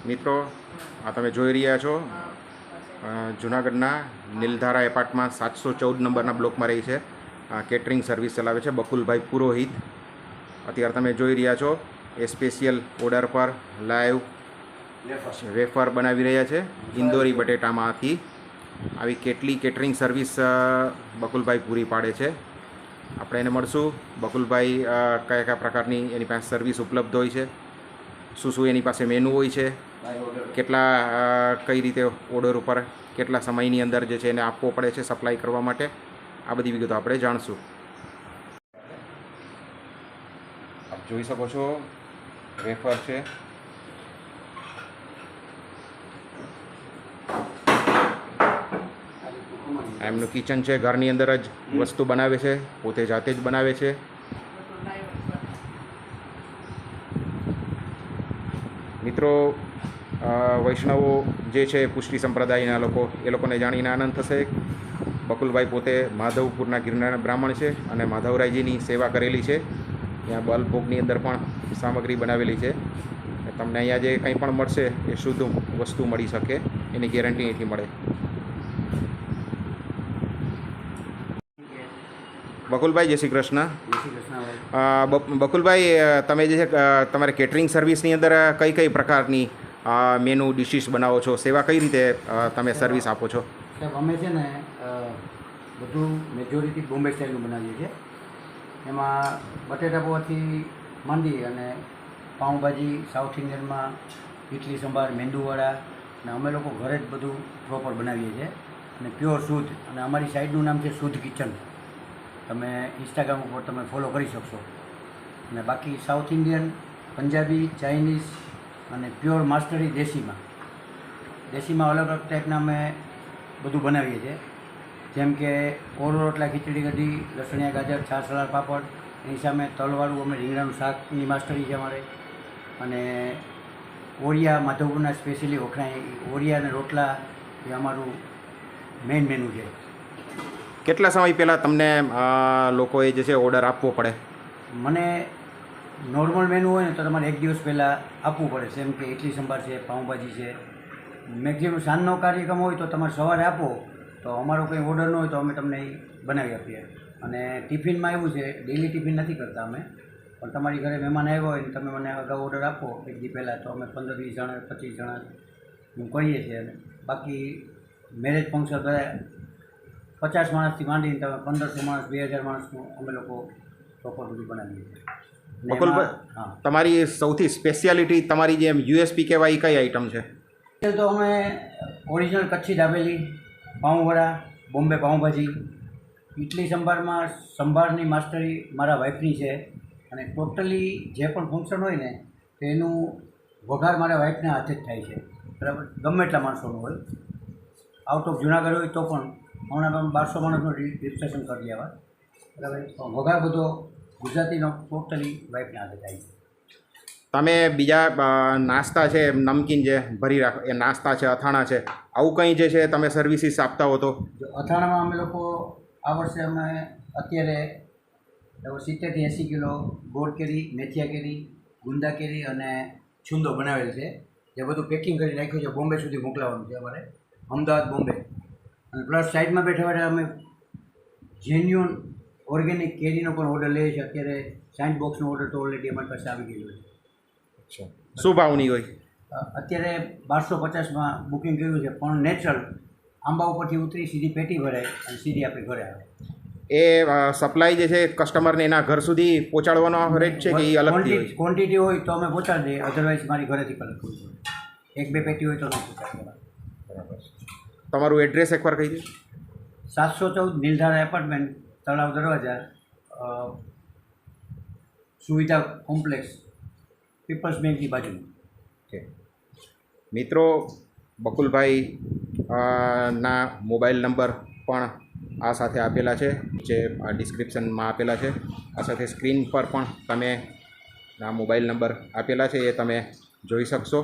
મિત્રો આ તમે જોઈ રહ્યા છો જૂનાગઢના નીલધારા એપાર્ટમાં 714 નંબરના બ્લોકમાં રહી છે કેટરિંગ સર્વિસ ચલાવે છે બકુલભાઈ પુરોહિત. અત્યારે તમે જોઈ રહ્યા છો એ સ્પેશિયલ ઓર્ડર પર લાઈવ વેફર બનાવી રહ્યા છે ઇન્દોરી બટેટામાંથી. આવી કેટલી કેટરિંગ સર્વિસ બકુલભાઈ પૂરી પાડે છે. આપણે એને મળશું. બકુલભાઈ કયા કયા પ્રકારની એની પાસે સર્વિસ ઉપલબ્ધ હોય છે, શું શું એની પાસે મેનુ હોય છે, કેટલા કઈ રીતે ઓર્ડર ઉપર કેટલા સમયની અંદર જે છે એને આપવો પડે છે સપ્લાય કરવા માટે, આ બધી વિગતો આપણે જાણશું. આપ જોઈ શકો છો વેફર છે. એમનું કિચન છે, ઘરની અંદર જ વસ્તુ બનાવે છે, પોતે જાતે જ બનાવે છે. મિત્રો વૈષ્ણવો જે છે પુષ્ટિ સંપ્રદાયના લોકો, એ લોકોને જાણીને આનંદ થશે. બકુલભાઈ પોતે માધવપુરના ગિરનારના બ્રાહ્મણ છે અને માધવરાયજીની સેવા કરેલી છે. ત્યાં બલભોગની અંદર પણ સામગ્રી બનાવેલી છે. તમને અહીંયા જે કંઈ પણ મળશે એ શુદ્ધ વસ્તુ મળી શકે, એની ગેરંટી અહીંથી મળે. બકુલભાઈ જય શ્રી કૃષ્ણ. બકુલભાઈ, તમે જે છે તમારે કેટરિંગ સર્વિસની અંદર કઈ કઈ પ્રકારની મેનુ ડિશિસ બનાવો છો, સેવા કઈ રીતે તમે સર્વિસ આપો છો? સાહેબ, અમે છે ને બધું મેજોરિટી બોમ્બે સ્ટાઇલનું બનાવીએ છીએ. એમાં બટેટા પૌવાથી માંડી અને પાઉંભાજી, સાઉથ ઇન્ડિયનમાં ઇડલી સંભાર, મેંદુવડા, અને અમે લોકો ઘરે જ બધું પ્રોપર બનાવીએ છીએ અને પ્યોર શુદ્ધ. અને અમારી સાઇડનું નામ છે શુદ્ધ કિચન. તમે ઇન્સ્ટાગ્રામ ઉપર તમે ફોલો કરી શકશો. અને બાકી સાઉથ ઇન્ડિયન, પંજાબી, ચાઇનીઝ અને પ્યોર માસ્ટરી દેશીમાં અલગ અલગ ટાઈપના અમે બધું બનાવીએ છીએ. જેમ કે કોરો રોટલા, ખીચડી કઢી, લસણિયા ગાજર, છાશ સલાડ પાપડ. એની સામે તલવાળું અમે રીંગણાનું શાકની માસ્ટરી છે અમારે. અને ઓરિયા, માધવપુરના સ્પેશિયલી વખણાય ઓરિયા અને રોટલા એ અમારું મેઇન મેનુ છે. કેટલા સમય પહેલાં તમને લોકોએ જે છે ઓર્ડર આપવો પડે? મને નોર્મલ મેનુ હોય ને તો તમારે એક દિવસ પહેલાં આપવું પડે. જેમ કે ઇડલી સંભાર છે, પાઉંભાજી છે. મેક્ઝિમમ સાંજનો કાર્યક્રમ હોય તો તમારે સવારે આપો તો અમારો કંઈ ઓર્ડર ન હોય તો અમે તમને એ બનાવી આપીએ. અને ટિફિનમાં એવું છે, ડેલી ટિફિન નથી કરતા અમે, પણ તમારી ઘરે મહેમાન આવ્યો હોય ને તમે મને અગાઉ ઓર્ડર આપો એક દી પહેલાં તો અમે 15-20 જણા 25 જણા હું કરીએ છીએ. અને બાકી મેરેજ ફંક્શન બધા 50 માણસથી માંડીને તમે 1500 માણસ, 2000 માણસનું અમે લોકો પ્રોપર બધું બનાવીએ છીએ. બકુલભાઈ, તમારી સૌથી સ્પેશિયાલિટી, તમારી જે યુએસપી કહેવાય એ કઈ આઈટમ છે? તો અમે ઓરિજિનલ કચ્છી દાબેલી, પાઉંવડા, બોમ્બે પાઉંભાજી, ઇડલી સંભારમાં સંભારની માસ્ટરી મારા વાઈફની છે. અને ટોટલી જે પણ ફંક્શન હોય ને તો એનું વઘાર મારા વાઈફના હાથે જ થાય છે. બરાબર, ગમે એટલા માણસોનું હોય, આઉટ ઓફ જુનાગઢ હોય તો પણ હમણાં તમે 1200 માણસનું રજિસ્ટ્રેશન કરી દેવા. બરાબર, વઘાર બધો ગુજરાતીનો ટોટલી વાઈફના હાથે થાય છે. તમે બીજા નાસ્તા છે, નમકીન છે, ભરી રાખો એ નાસ્તા છે, અથાણા છે, આવું કંઈ જે છે તમે સર્વિસીસ આપતા હો તો? અથાણામાં અમે લોકો આ વર્ષે અમે અત્યારે 70-80 કિલો ગોળ કેરી, મેથિયા કેરી, ગુંદા કેરી અને છુંદો બનાવેલ છે. જે બધું પેકિંગ કરી રાખ્યું છે, બોમ્બે સુધી મોકલાવવાનું છે અમારે, અમદાવાદ, બોમ્બે. અને પ્લસ સાઈડમાં બેઠા બેઠા અમે જેન્યુઅન ઓર્ગેનિક કેરીનો પણ ઓર્ડર લઈએ છીએ. અત્યારે સેન્ડ બોક્સનો ઓર્ડર તો ઓલરેડી અમારી પાસે આવી ગયેલો છે. અચ્છા, શું ભાવની હોય? અત્યારે 1250માં બુકિંગ કર્યું છે, પણ નેચરલ આંબા ઉપરથી ઉતરી સીધી પેટી ભરાય અને સીધી આપણી ઘરે આવે. એ સપ્લાય જે છે કસ્ટમરને એના ઘર સુધી પહોંચાડવાનો રેટ છે કે એ અલગથી હોય? ક્વોન્ટિટી હોય તો અમે પહોંચાડી દઈએ, અધરવાઇઝ મારી ઘરેથી કલેક્ટ કરવું પડે. 1-2 પેટી હોય તો ન પહોંચાડે. બરાબર. તમારું એડ્રેસ એકવાર કહી દો. 714 નીલધારા એપાર્ટમેન્ટ, તળાવ દરવાજા, સુવિધા કોમ્પ્લેક્સ, પીપલ્સ બેંકની બાજુમાં. ઓકે મિત્રો, બકુલભાઈ ના મોબાઈલ નંબર પણ આ સાથે આપેલા છે, જે ડિસ્ક્રિપ્શનમાં આપેલા છે. આ સાથે સ્ક્રીન પર પણ તમે આ મોબાઈલ નંબર આપેલા છે, એ તમે જોઈ શકશો.